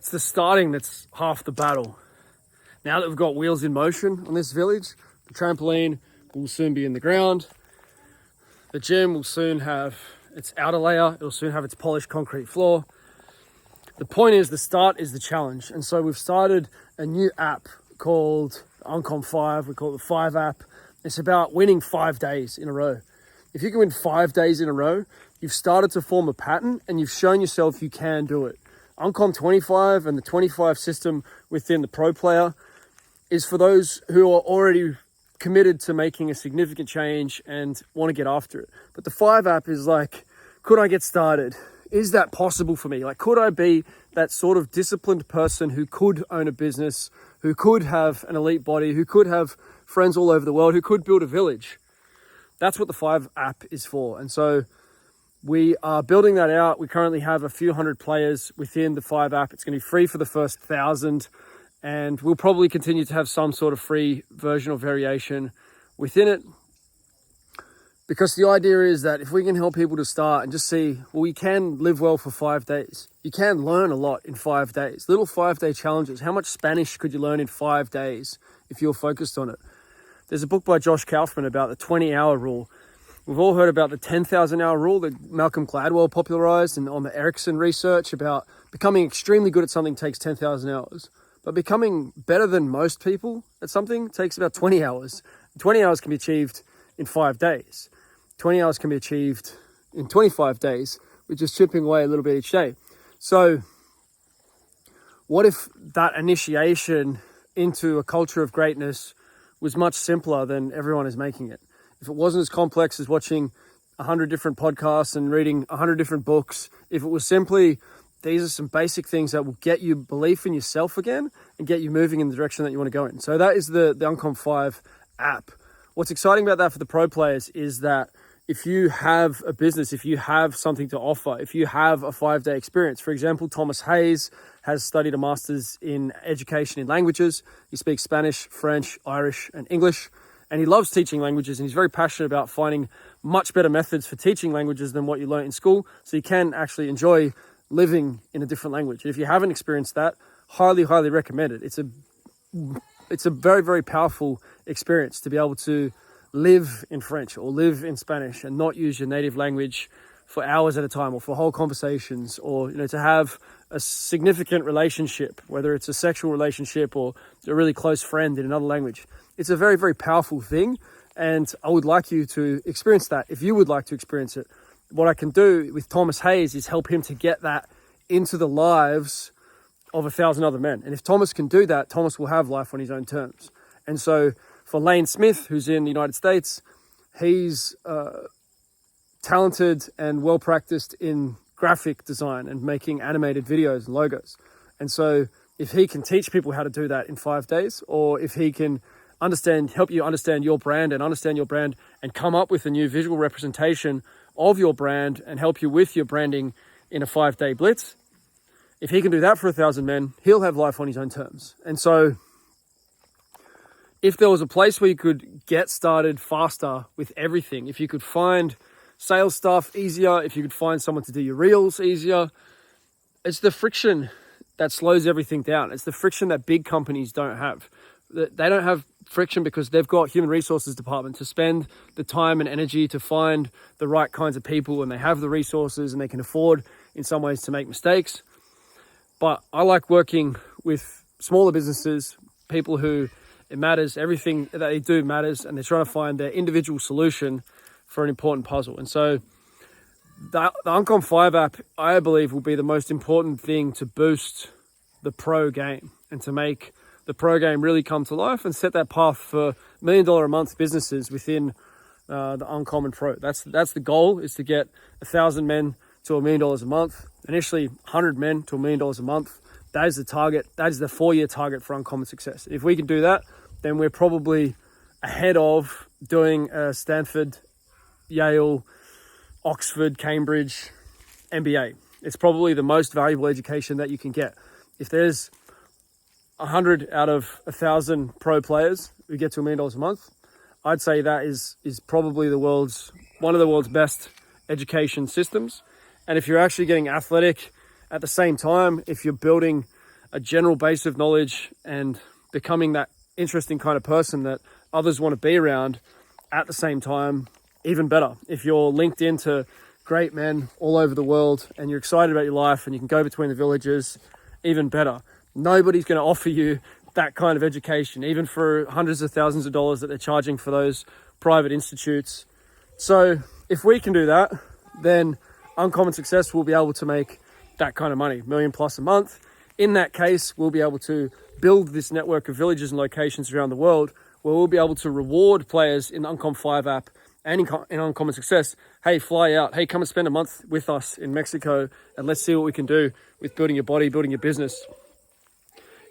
It's the starting that's half the battle. Now that we've got wheels in motion on this village, the trampoline will soon be in the ground. The gym will soon have its outer layer. It'll soon have its polished concrete floor. The point is, the start is the challenge. And so we've started a new app called UNCOM 5. We call it the 5 app. It's about winning 5 days in a row. If you can win 5 days in a row, you've started to form a pattern and you've shown yourself you can do it. UNCOM 25 and the 25 system within the pro player is for those who are already committed to making a significant change and want to get after it. But the 5 app is like, could I get started? Is that possible for me? Like, could I be that sort of disciplined person who could own a business, who could have an elite body, who could have friends all over the world, who could build a village? That's what the 5 app is for. And so we are building that out. We currently have a few hundred players within the 5 app. It's going to be free for the first 1,000. And we'll probably continue to have some sort of free version or variation within it. Because the idea is that if we can help people to start and just see, well, you can live well for 5 days. You can learn a lot in 5 days. Little 5-day challenges. How much Spanish could you learn in 5 days if you're focused on it? There's a book by Josh Kaufman about the 20-hour rule. We've all heard about the 10,000-hour rule that Malcolm Gladwell popularized, and on the Ericsson research about becoming extremely good at something takes 10,000 hours. But becoming better than most people at something takes about 20 hours. 20 hours can be achieved in 5 days. 20 hours can be achieved in 25 days, with just chipping away a little bit each day. So what if that initiation into a culture of greatness was much simpler than everyone is making it? If it wasn't as complex as watching 100 different podcasts and reading 100 different books, if it was simply, these are some basic things that will get you belief in yourself again and get you moving in the direction that you want to go in. So that is the UNCOM 5 app. What's exciting about that for the pro players is that if you have a business, if you have something to offer, if you have a 5-day experience, for example, Thomas Hayes has studied a master's in education in languages. He speaks Spanish, French, Irish, and English. And he loves teaching languages, and he's very passionate about finding much better methods for teaching languages than what you learn in school. So you can actually enjoy living in a different language. And if you haven't experienced that, highly, highly recommend it. It's a very, very powerful experience to be able to live in French or live in Spanish and not use your native language for hours at a time or for whole conversations, or to have a significant relationship, whether it's a sexual relationship or a really close friend in another language. It's a very, very powerful thing, and I would like you to experience that if you would like to experience it. What I can do with Thomas Hayes is help him to get that into the lives of 1,000 other men. And if Thomas can do that, Thomas will have life on his own terms. And so for Lane Smith, who's in the United States, he's talented and well-practiced in graphic design and making animated videos and logos. And so if he can teach people how to do that in 5 days, or if he can help you understand your brand and come up with a new visual representation of your brand and help you with your branding in a 5-day blitz, if he can do that for 1,000 men, he'll have life on his own terms. And so if there was a place where you could get started faster with everything, if you could find sales stuff easier, if you could find someone to do your reels easier, it's the friction that slows everything down. It's the friction that big companies don't have. They don't have friction because they've got human resources department to spend the time and energy to find the right kinds of people, and they have the resources and they can afford in some ways to make mistakes. But I like working with smaller businesses, people who it matters, everything that they do matters, and they're trying to find their individual solution for an important puzzle. And so the UNCOM 5 app, I believe, will be the most important thing to boost the pro game and to make the pro game really come to life and set that path for $1 million a month businesses within the Uncommon Pro. That's the goal, is to get 1,000 men to $1 million a month. Initially, 100 men to $1 million a month. That is the target. That is the 4-year target for Uncommon Success. If we can do that, then we're probably ahead of doing Stanford, Yale, Oxford, Cambridge, MBA. It's probably the most valuable education that you can get. If there's 100 out of 1,000 pro players who get to $1 million a month, I'd say that is probably one of the world's best education systems. And if you're actually getting athletic at the same time, if you're building a general base of knowledge and becoming that interesting kind of person that others want to be around at the same time, even better. If you're linked into great men all over the world and you're excited about your life and you can go between the villages, even better. Nobody's going to offer you that kind of education, even for hundreds of thousands of dollars that they're charging for those private institutes. So if we can do that, then Uncommon Success will be able to make that kind of money, $1 million plus a month. In that case, we'll be able to build this network of villages and locations around the world where we'll be able to reward players in the UNCOM 5 app and in Uncommon Success. Hey, fly out. Hey, come and spend a month with us in Mexico and let's see what we can do with building your body, building your business.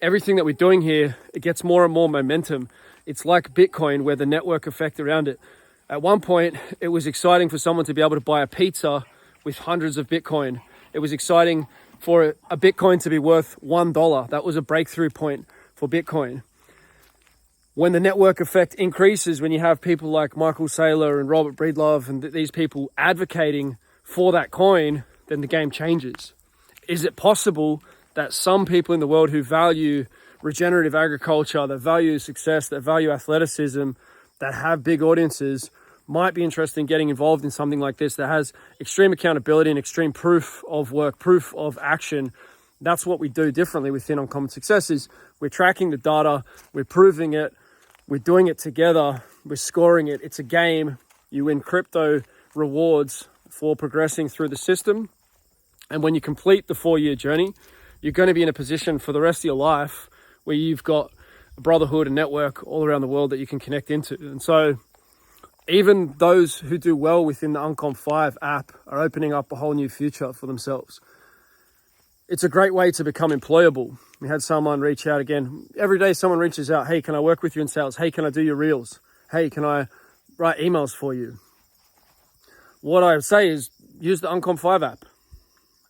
Everything that we're doing here, it gets more and more momentum. It's like Bitcoin, where the network effect around it. At one point, it was exciting for someone to be able to buy a pizza with hundreds of Bitcoin. It was exciting for a Bitcoin to be worth $1. That was a breakthrough point for Bitcoin. When the network effect increases, when you have people like Michael Saylor and Robert Breedlove and these people advocating for that coin, then the game changes. Is it possible that some people in the world who value regenerative agriculture, that value success, that value athleticism, that have big audiences, might be interested in getting involved in something like this that has extreme accountability and extreme proof of work, proof of action? That's what we do differently within Uncommon Success. Is we're tracking the data, we're proving it, we're doing it together, we're scoring it. It's a game. You win crypto rewards for progressing through the system. And when you complete the 4-year journey, you're going to be in a position for the rest of your life where you've got a brotherhood and network all around the world that you can connect into. And so even those who do well within the UNCOM 5 app are opening up a whole new future for themselves. It's a great way to become employable. We had someone reach out again. Every day someone reaches out, hey, can I work with you in sales? Hey, can I do your reels? Hey, can I write emails for you? What I would say is use the UNCOM 5 app.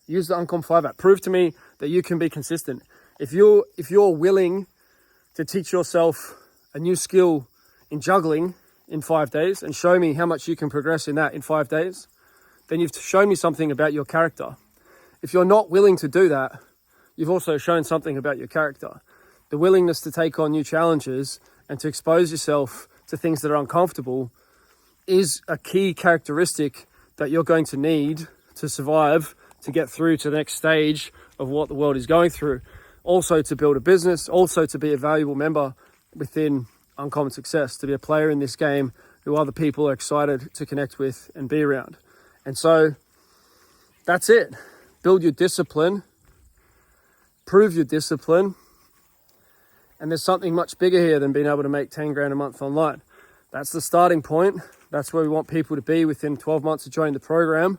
Use the UNCOM 5 app. Prove to me that you can be consistent. If you're willing to teach yourself a new skill in juggling in 5 days and show me how much you can progress in that in 5 days, then you've shown me something about your character. If you're not willing to do that, you've also shown something about your character. The willingness to take on new challenges and to expose yourself to things that are uncomfortable is a key characteristic that you're going to need to survive, to get through to the next stage of what the world is going through. Also to build a business, also to be a valuable member within Uncommon Success, to be a player in this game who other people are excited to connect with and be around. And so that's it. Build your discipline, prove your discipline, and there's something much bigger here than being able to make 10 grand a month online. That's the starting point. That's where we want people to be within 12 months of joining the program.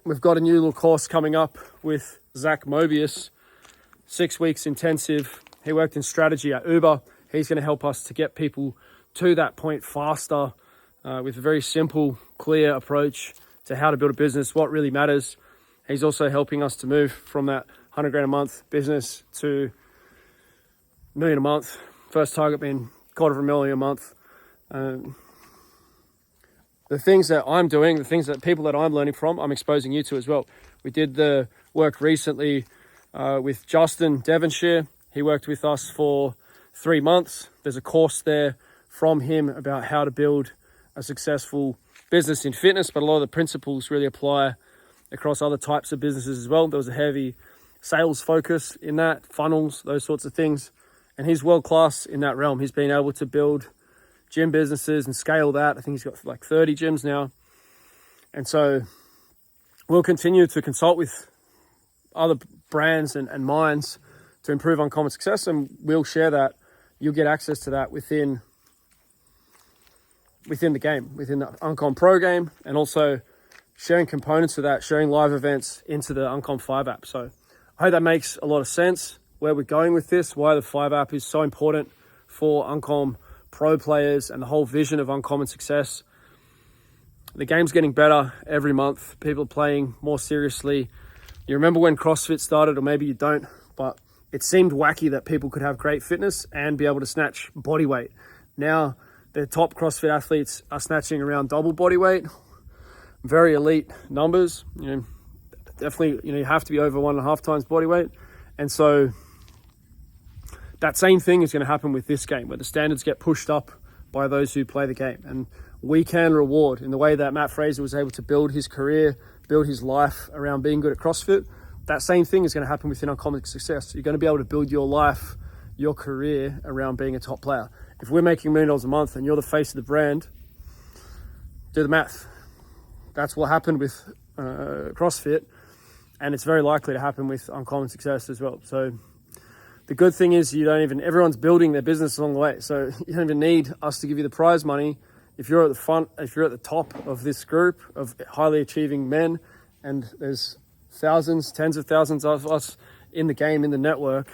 We've got a new little course coming up with Zach Mobius, 6 weeks intensive. He worked in strategy at Uber. He's going to help us to get people to that point faster with a very simple, clear approach to how to build a business, what really matters. He's also helping us to move from that 100 grand a month business to $1 million a month. First target being $250,000 a month. The things that I'm doing, the things that people that I'm learning from, I'm exposing you to as well. We did the work recently with Justin Devonshire. He worked with us for 3 months. There's a course there from him about how to build a successful business in fitness, but a lot of the principles really apply across other types of businesses as well. There was a heavy sales focus in that, funnels, those sorts of things. And he's world class in that realm. He's been able to build gym businesses and scale that. I think he's got like 30 gyms now. And so we'll continue to consult with other brands and minds to improve Uncommon Success, and we'll share that. You'll get access to that within the game, within the Uncom Pro game, and also sharing components of that, sharing live events into the Uncom 5 app. So I hope that makes a lot of sense where we're going with this, why the 5 app is so important for Uncom Pro players and the whole vision of Uncommon Success. The game's getting better every month. People are playing more seriously. You remember when CrossFit started, or maybe you don't, but it seemed wacky that people could have great fitness and be able to snatch body weight. Now, the top CrossFit athletes are snatching around double body weight, very elite numbers. Definitely, you have to be over 1.5 times body weight. And so that same thing is going to happen with this game, where the standards get pushed up by those who play the game. And we can reward in the way that Matt Fraser was able to build his career, build his life around being good at CrossFit. That same thing is going to happen within Uncommon Success. You're going to be able to build your life, your career around being a top player. If we're making $1 million a month and you're the face of the brand, do the math. That's what happened with CrossFit, and it's very likely to happen with Uncommon Success as well. So the good thing is everyone's building their business along the way. So you don't even need us to give you the prize money. If you're at the front, if you're at the top of this group of highly achieving men, and there's thousands, tens of thousands of us in the game, in the network,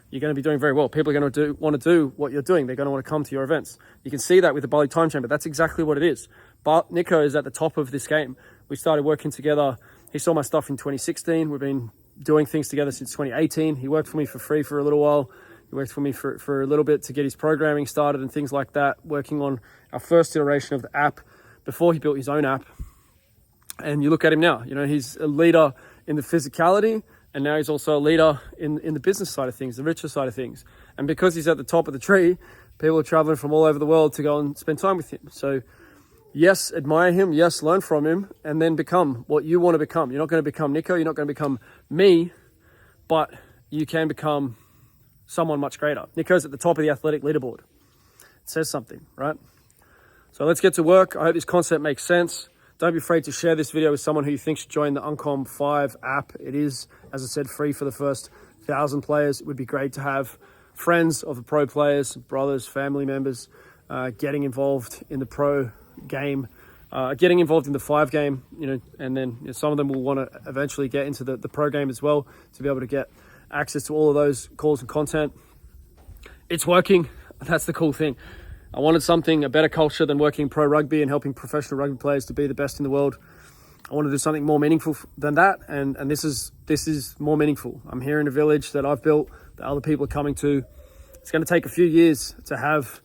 you're going to be doing very well. People are going to want to do what you're doing. They're going to want to come to your events. You can see that with the Bali Time Chamber. That's exactly what it is. But Nico is at the top of this game. We started working together. He saw my stuff in 2016. We've been doing things together since 2018. He worked for me for free for a little while. He worked for me for a little bit to get his programming started and things like that, working on our first iteration of the app before he built his own app. And you look at him now, he's a leader in the physicality, and now he's also a leader in the business side of things, the richer side of things. And because he's at the top of the tree, people are traveling from all over the world to go and spend time with him. So yes, admire him. Yes, learn from him, and then become what you want to become. You're not going to become Nico. You're not going to become me, but you can become someone much greater. Nico's at the top of the athletic leaderboard. It says something, right? So let's get to work. I hope this concept makes sense. Don't be afraid to share this video with someone who you think should join the UNCOM 5 app. It is, as I said, free for the first 1,000 players. It would be great to have friends of the pro players, brothers, family members, getting involved in the pro game, getting involved in the 5 game, and then some of them will want to eventually get into the pro game as well, to be able to get access to all of those calls and content. It's working. That's the cool thing. I wanted a better culture than working pro rugby and helping professional rugby players to be the best in the world. I want to do something more meaningful than that, and this is more meaningful. I'm here in a village that I've built, that other people are coming to. It's going to take a few years to have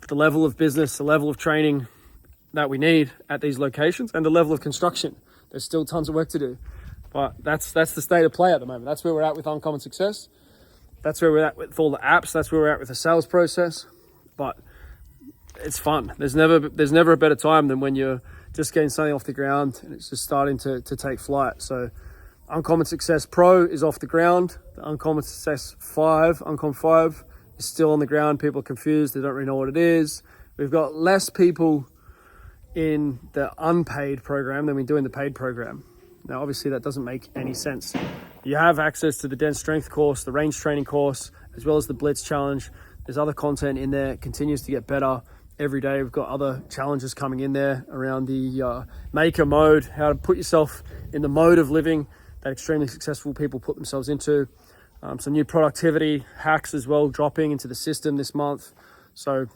the level of business, the level of training that we need at these locations, and the level of construction. There's still tons of work to do, but that's the state of play at the moment. That's where we're at with Uncommon Success. That's where we're at with all the apps. That's where we're at with the sales process. But it's fun. There's never a better time than when you're just getting something off the ground and it's just starting to take flight. So Uncommon Success Pro is off the ground. The Uncommon Success 5, Uncom 5, is still on the ground. People are confused. They don't really know what it is. We've got less people in the unpaid program than we do in the paid program. Now, obviously, that doesn't make any sense. You have access to the dense strength course, the range training course, as well as the Blitz challenge. There's other content in there. It continues to get better every day. We've got other challenges coming in there around the maker mode, how to put yourself in the mode of living that extremely successful people put themselves into. Some new productivity hacks as well dropping into the system this month. So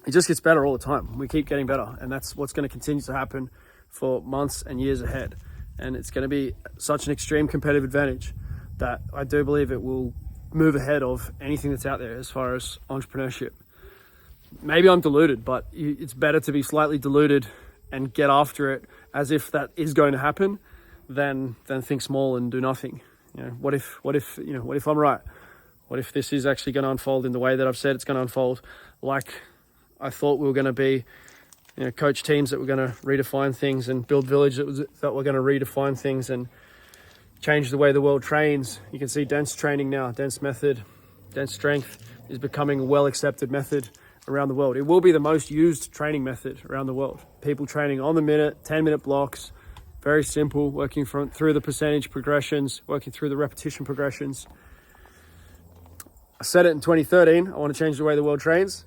it just gets better all the time. We keep getting better, and that's what's going to continue to happen for months and years ahead. And it's going to be such an extreme competitive advantage that I do believe it will move ahead of anything that's out there as far as entrepreneurship. Maybe I'm deluded, but it's better to be slightly deluded and get after it as if that is going to happen than think small and do nothing. What if I'm right? What if this is actually going to unfold in the way that I've said it's going to unfold? Like I thought we were going to be, coach teams that were going to redefine things and build villages that were going to redefine things and change the way the world trains. You can see dense training now, dense method, dense strength is becoming a well-accepted method around the world. It will be the most used training method around the world. People training on the minute, 10-minute blocks, very simple, working through the percentage progressions, working through the repetition progressions. I said it in 2013, I want to change the way the world trains.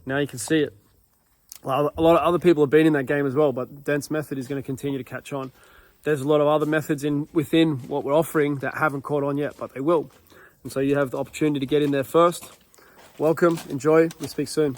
Now you can see it. Well, a lot of other people have been in that game as well, but dense method is going to continue to catch on. There's a lot of other methods within what we're offering that haven't caught on yet, but they will. And so you have the opportunity to get in there first. Welcome, enjoy, we'll speak soon.